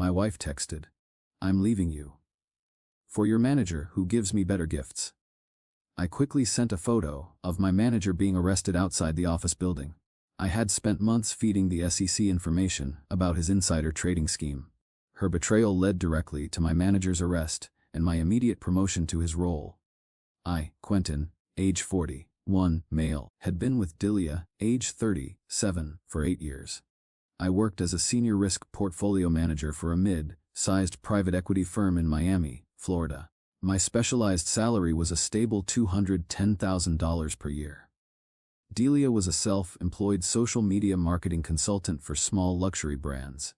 My wife texted, "I'm leaving you. For your manager who gives me better gifts." I quickly sent a photo of my manager being arrested outside the office building. I had spent months feeding the SEC information about his insider trading scheme. Her betrayal led directly to my manager's arrest and my immediate promotion to his role. I, Quentin, age 41, male, had been with Delia, age 37, for 8 years. I worked as a senior risk portfolio manager for a mid-sized private equity firm in Miami, Florida. My specialized salary was a stable $210,000 per year. Delia was a self-employed social media marketing consultant for small luxury brands.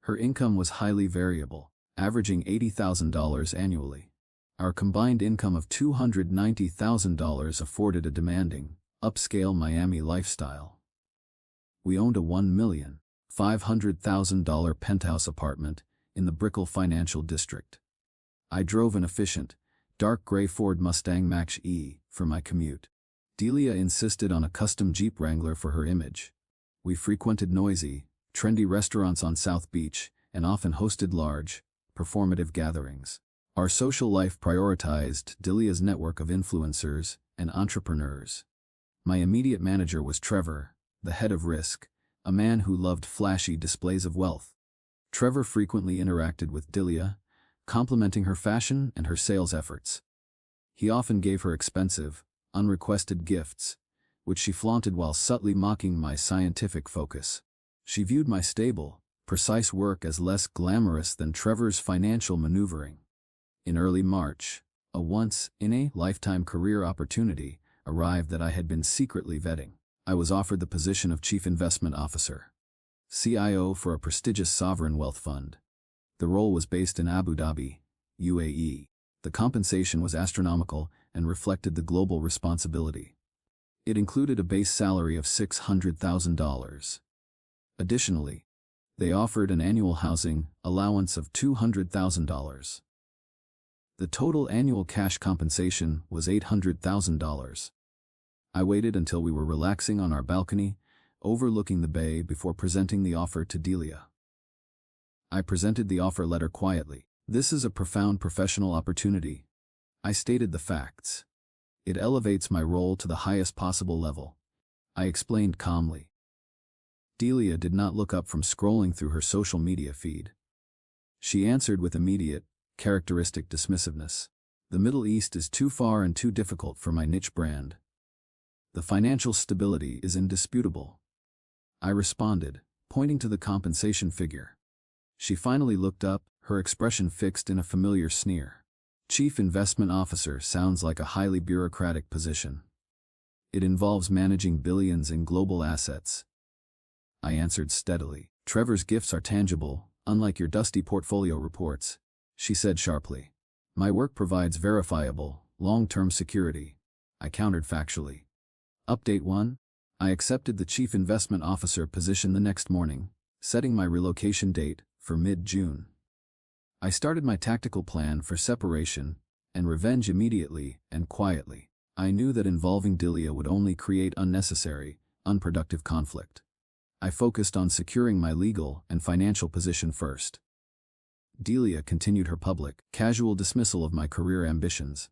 Her income was highly variable, averaging $80,000 annually. Our combined income of $290,000 afforded a demanding, upscale Miami lifestyle. We owned a $1,500,000 penthouse apartment in the Brickell Financial District. I drove an efficient, dark gray Ford Mustang Mach-E for my commute. Delia insisted on a custom Jeep Wrangler for her image. We frequented noisy, trendy restaurants on South Beach and often hosted large, performative gatherings. Our social life prioritized Delia's network of influencers and entrepreneurs. My immediate manager was Trevor, the head of risk, a man who loved flashy displays of wealth. Trevor frequently interacted with Delia, complimenting her fashion and her sales efforts. He often gave her expensive, unrequested gifts, which she flaunted while subtly mocking my scientific focus. She viewed my stable, precise work as less glamorous than Trevor's financial maneuvering. In early March, a once-in-a-lifetime career opportunity arrived that I had been secretly vetting. I was offered the position of Chief Investment Officer, CIO for a prestigious sovereign wealth fund. The role was based in Abu Dhabi, UAE. The compensation was astronomical and reflected the global responsibility. It included a base salary of $600,000. Additionally, they offered an annual housing allowance of $200,000. The total annual cash compensation was $800,000. I waited until we were relaxing on our balcony, overlooking the bay before presenting the offer to Delia. I presented the offer letter quietly. "This is a profound professional opportunity." I stated the facts. "It elevates my role to the highest possible level," I explained calmly. Delia did not look up from scrolling through her social media feed. She answered with immediate, characteristic dismissiveness. "The Middle East is too far and too difficult for my niche brand. The financial stability is indisputable," I responded, pointing to the compensation figure. She finally looked up, her expression fixed in a familiar sneer. "Chief Investment Officer sounds like a highly bureaucratic position. It involves managing billions in global assets," I answered steadily. "Trevor's gifts are tangible, unlike your dusty portfolio reports," she said sharply. "My work provides verifiable, long-term security," I countered factually. Update 1. I accepted the Chief Investment Officer position the next morning, setting my relocation date for mid-June. I started my tactical plan for separation and revenge immediately and quietly. I knew that involving Delia would only create unnecessary, unproductive conflict. I focused on securing my legal and financial position first. Delia continued her public, casual dismissal of my career ambitions.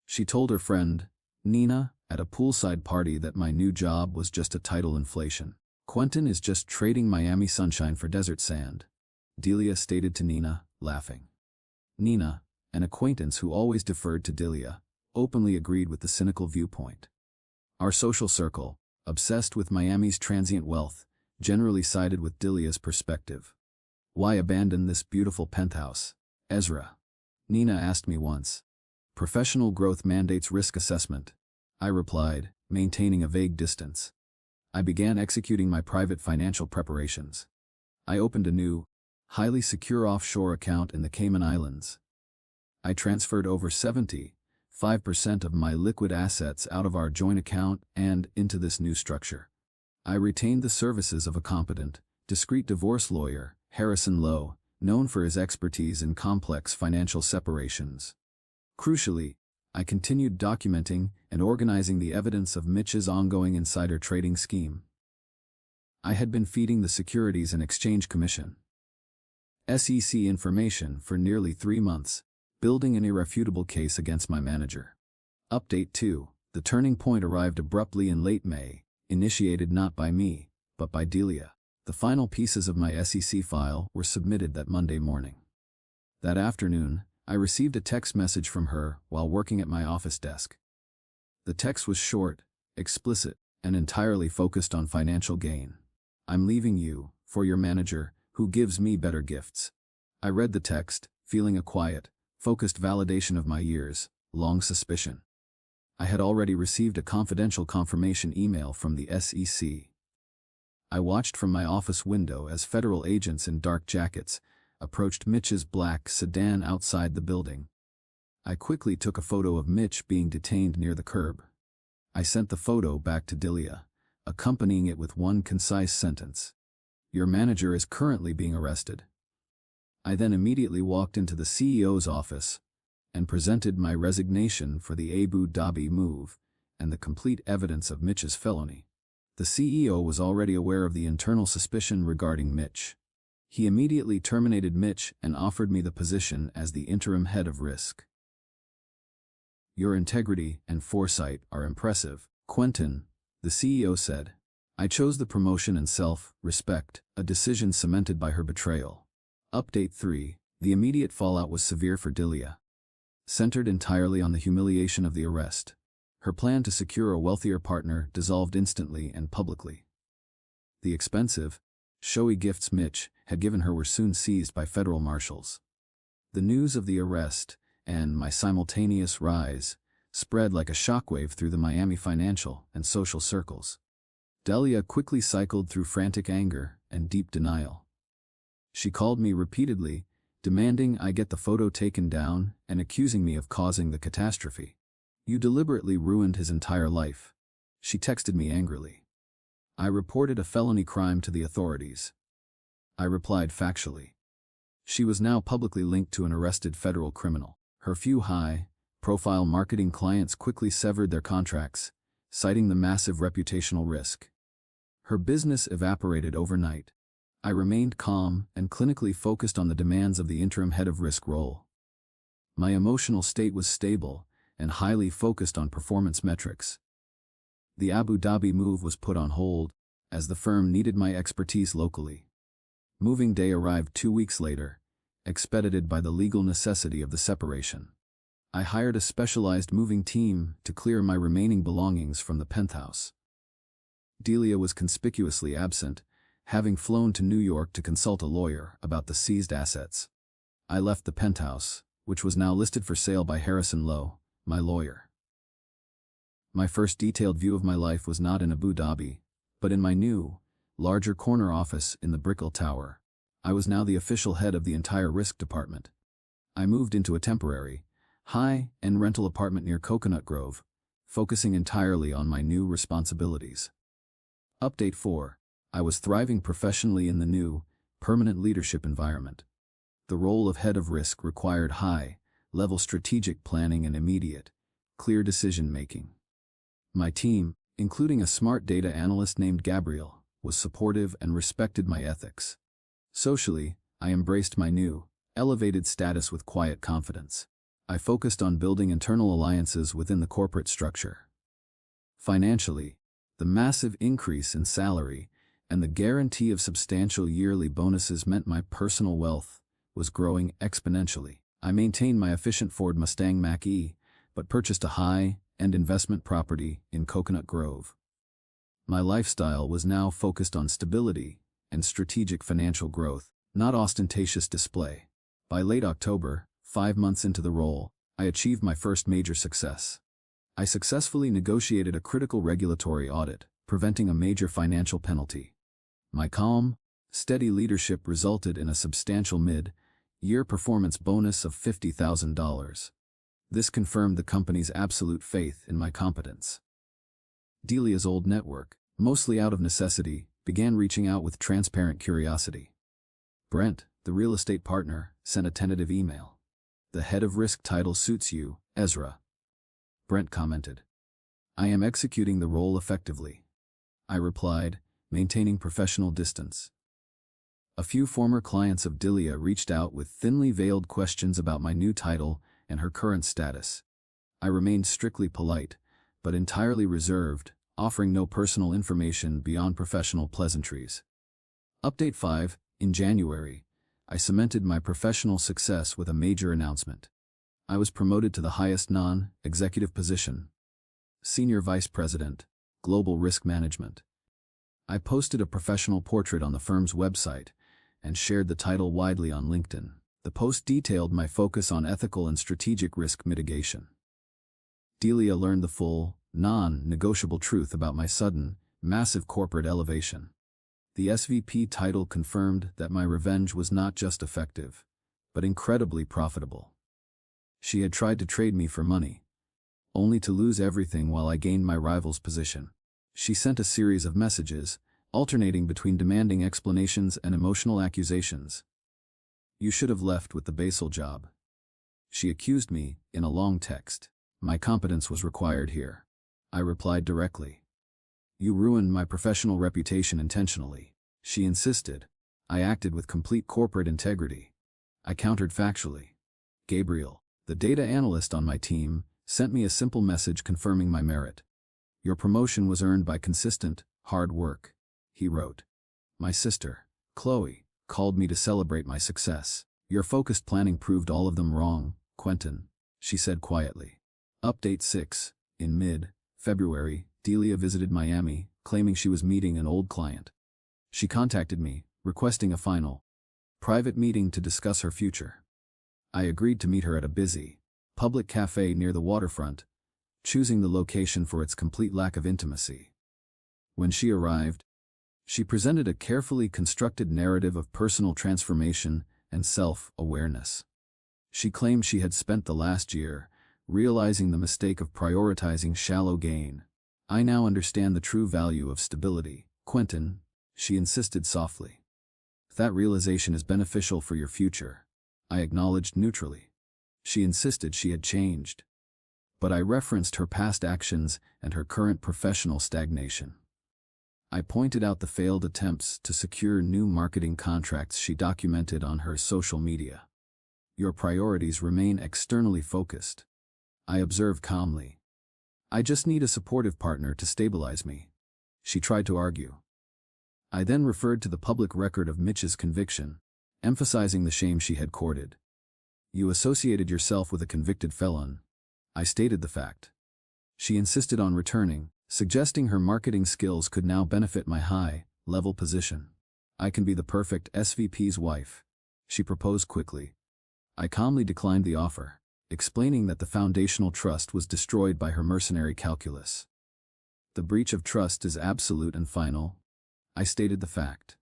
She told her friend, Nina, at a poolside party that my new job was just a title inflation. "Quentin is just trading Miami sunshine for desert sand," Delia stated to Nina, laughing. Nina, an acquaintance who always deferred to Delia, openly agreed with the cynical viewpoint. Our social circle, obsessed with Miami's transient wealth, generally sided with Delia's perspective. "Why abandon this beautiful penthouse, Ezra?" Nina asked me once. "Professional growth mandates risk assessment," I replied, maintaining a vague distance. I began executing my private financial preparations. I opened a new, highly secure offshore account in the Cayman Islands. I transferred over 75% of my liquid assets out of our joint account and into this new structure. I retained the services of a competent, discreet divorce lawyer, Harrison Lowe, known for his expertise in complex financial separations. Crucially, I continued documenting and organizing the evidence of Mitch's ongoing insider trading scheme. I had been feeding the Securities and Exchange Commission, SEC information for nearly 3 months, building an irrefutable case against my manager. Update 2. The turning point arrived abruptly in late May, initiated not by me, but by Delia. The final pieces of my SEC file were submitted that Monday morning. That afternoon, I received a text message from her while working at my office desk. The text was short, explicit, and entirely focused on financial gain. "I'm leaving you, for your manager, who gives me better gifts." I read the text, feeling a quiet, focused validation of my years-long suspicion. I had already received a confidential confirmation email from the SEC. I watched from my office window as federal agents in dark jackets approached Mitch's black sedan outside the building. I quickly took a photo of Mitch being detained near the curb. I sent the photo back to Delia, accompanying it with one concise sentence: "Your manager is currently being arrested." I then immediately walked into the CEO's office and presented my resignation for the Abu Dhabi move and the complete evidence of Mitch's felony. The CEO was already aware of the internal suspicion regarding Mitch. He immediately terminated Mitch and offered me the position as the interim head of risk. "Your integrity and foresight are impressive, Quentin," the CEO said. I chose the promotion and self-respect, a decision cemented by her betrayal. Update 3. The immediate fallout was severe for Delia. Centered entirely on the humiliation of the arrest, her plan to secure a wealthier partner dissolved instantly and publicly. The expensive, showy gifts Mitch had given her were soon seized by federal marshals. The news of the arrest, and my simultaneous rise, spread like a shockwave through the Miami financial and social circles. Delia quickly cycled through frantic anger and deep denial. She called me repeatedly, demanding I get the photo taken down and accusing me of causing the catastrophe. "You deliberately ruined his entire life," she texted me angrily. I reported a felony crime to the authorities. I replied factually. She was now publicly linked to an arrested federal criminal. Her few high-profile marketing clients quickly severed their contracts, citing the massive reputational risk. Her business evaporated overnight. I remained calm and clinically focused on the demands of the interim head of risk role. My emotional state was stable and highly focused on performance metrics. The Abu Dhabi move was put on hold, as the firm needed my expertise locally. Moving day arrived 2 weeks later, expedited by the legal necessity of the separation. I hired a specialized moving team to clear my remaining belongings from the penthouse. Delia was conspicuously absent, having flown to New York to consult a lawyer about the seized assets. I left the penthouse, which was now listed for sale by Harrison Lowe, my lawyer. My first detailed view of my life was not in Abu Dhabi, but in my new, larger corner office in the Brickell Tower. I was now the official head of the entire risk department. I moved into a temporary, high-end rental apartment near Coconut Grove, focusing entirely on my new responsibilities. Update 4. I was thriving professionally in the new, permanent leadership environment. The role of head of risk required high-level strategic planning and immediate, clear decision-making. My team, including a smart data analyst named Gabriel, was supportive and respected my ethics. Socially, I embraced my new, elevated status with quiet confidence. I focused on building internal alliances within the corporate structure. Financially, the massive increase in salary and the guarantee of substantial yearly bonuses meant my personal wealth was growing exponentially. I maintained my efficient Ford Mustang Mach-E, but purchased a high-end investment property in Coconut Grove. My lifestyle was now focused on stability and strategic financial growth, not ostentatious display. By late October, 5 months into the role, I achieved my first major success. I successfully negotiated a critical regulatory audit, preventing a major financial penalty. My calm, steady leadership resulted in a substantial mid-year performance bonus of $50,000. This confirmed the company's absolute faith in my competence. Delia's old network, mostly out of necessity, began reaching out with transparent curiosity. Brent, the real estate partner, sent a tentative email. "The head of risk title suits you, Ezra," Brent commented. "I am executing the role effectively," I replied, maintaining professional distance. A few former clients of Delia reached out with thinly veiled questions about my new title and her current status. I remained strictly polite, but entirely reserved, offering no personal information beyond professional pleasantries. Update 5. In January, I cemented my professional success with a major announcement. I was promoted to the highest non-executive position, Senior Vice President, Global Risk Management. I posted a professional portrait on the firm's website and shared the title widely on LinkedIn. The post detailed my focus on ethical and strategic risk mitigation. Delia learned the full, non-negotiable truth about my sudden, massive corporate elevation. The SVP title confirmed that my revenge was not just effective, but incredibly profitable. She had tried to trade me for money, only to lose everything while I gained my rival's position. She sent a series of messages, alternating between demanding explanations and emotional accusations. "You should have left with the basal job," she accused me in a long text. "My competence was required here," I replied directly. "You ruined my professional reputation intentionally," she insisted. I acted with complete corporate integrity. I countered factually. Gabriel, the data analyst on my team, sent me a simple message confirming my merit. "Your promotion was earned by consistent, hard work," he wrote. My sister, Chloe, called me to celebrate my success. "Your focused planning proved all of them wrong, Quentin," she said quietly. Update 6. In mid-February, Delia visited Miami, claiming she was meeting an old client. She contacted me, requesting a final, private meeting to discuss her future. I agreed to meet her at a busy, public cafe near the waterfront, choosing the location for its complete lack of intimacy. When she arrived, she presented a carefully constructed narrative of personal transformation and self-awareness. She claimed she had spent the last year realizing the mistake of prioritizing shallow gain. "I now understand the true value of stability, Quentin," she insisted softly. "That realization is beneficial for your future," I acknowledged neutrally. She insisted she had changed, but I referenced her past actions and her current professional stagnation. I pointed out the failed attempts to secure new marketing contracts she documented on her social media. "Your priorities remain externally focused," I observed calmly. "I just need a supportive partner to stabilize me," she tried to argue. I then referred to the public record of Mitch's conviction, emphasizing the shame she had courted. "You associated yourself with a convicted felon," I stated the fact. She insisted on returning, suggesting her marketing skills could now benefit my high-level position. "I can be the perfect SVP's wife," she proposed quickly. I calmly declined the offer, explaining that the foundational trust was destroyed by her mercenary calculus. "The breach of trust is absolute and final," I stated the fact.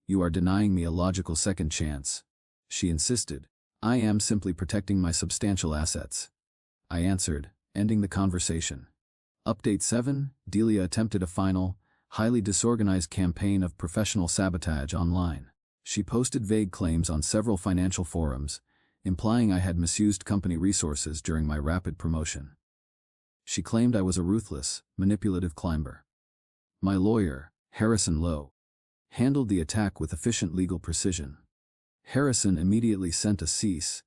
"You are denying me a logical second chance," she insisted. "I am simply protecting my substantial assets," I answered, ending the conversation. Update 7. Delia attempted a final, highly disorganized campaign of professional sabotage online. She posted vague claims on several financial forums, implying I had misused company resources during my rapid promotion. She claimed I was a ruthless, manipulative climber. My lawyer, Harrison Lowe, handled the attack with efficient legal precision. Harrison immediately sent a cease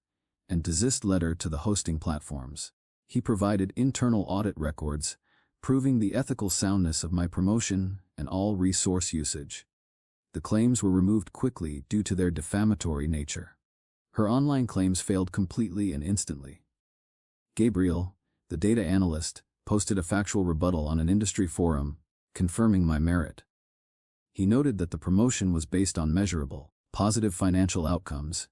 and desist letter to the hosting platforms. He provided internal audit records, proving the ethical soundness of my promotion and all resource usage. The claims were removed quickly due to their defamatory nature. Her online claims failed completely and instantly. Gabriel, the data analyst, posted a factual rebuttal on an industry forum, confirming my merit. He noted that the promotion was based on measurable, positive financial outcomes.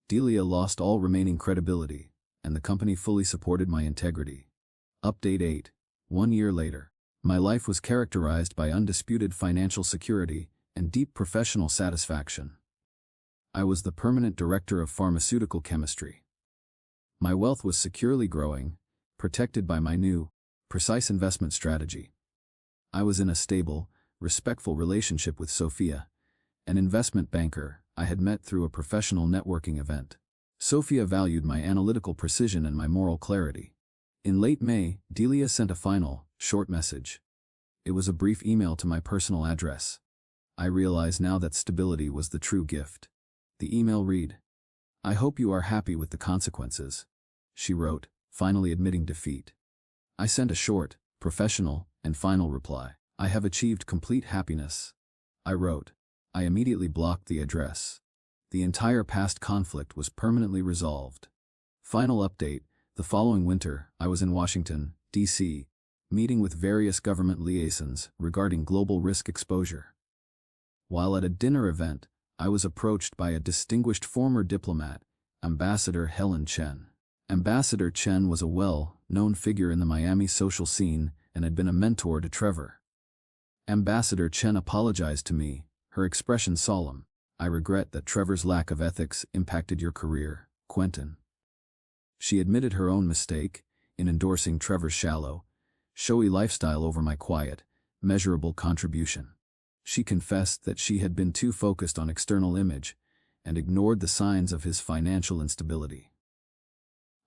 Delia lost all remaining credibility, and the company fully supported my integrity. Update 8. 1 year later, my life was characterized by undisputed financial security and deep professional satisfaction. I was the permanent director of pharmaceutical chemistry. My wealth was securely growing, protected by my new, precise investment strategy. I was in a stable, respectful relationship with Sophia, an investment banker I had met through a professional networking event. Sophia valued my analytical precision and my moral clarity. In late May, Delia sent a final, short message. It was a brief email to my personal address. I realize now that stability was the true gift. The email read, "I hope you are happy with the consequences," she wrote, finally admitting defeat. I sent a short, professional, and final reply. "I have achieved complete happiness," I wrote. I immediately blocked the address. The entire past conflict was permanently resolved. Final update: the following winter, I was in Washington, D.C., meeting with various government liaisons regarding global risk exposure. While at a dinner event, I was approached by a distinguished former diplomat, Ambassador Helen Chen. Ambassador Chen was a well-known figure in the Miami social scene and had been a mentor to Trevor. Ambassador Chen apologized to me, her expression solemn. "I regret that Trevor's lack of ethics impacted your career, Quentin." She admitted her own mistake in endorsing Trevor's shallow, showy lifestyle over my quiet, measurable contribution. She confessed that she had been too focused on external image and ignored the signs of his financial instability.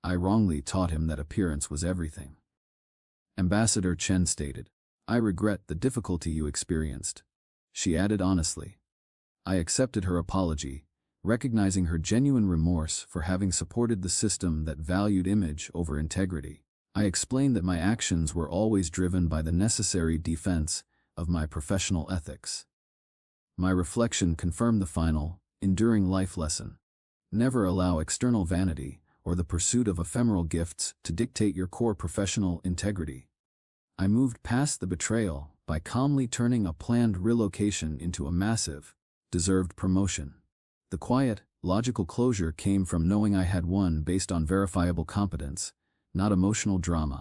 I wrongly taught him that appearance was everything. Ambassador Chen stated, "I regret the difficulty you experienced." She added honestly. I accepted her apology, recognizing her genuine remorse for having supported the system that valued image over integrity. I explained that my actions were always driven by the necessary defense of my professional ethics. My reflection confirmed the final, enduring life lesson. Never allow external vanity or the pursuit of ephemeral gifts to dictate your core professional integrity. I moved past the betrayal by calmly turning a planned relocation into a massive, deserved promotion. The quiet, logical closure came from knowing I had won based on verifiable competence, not emotional drama.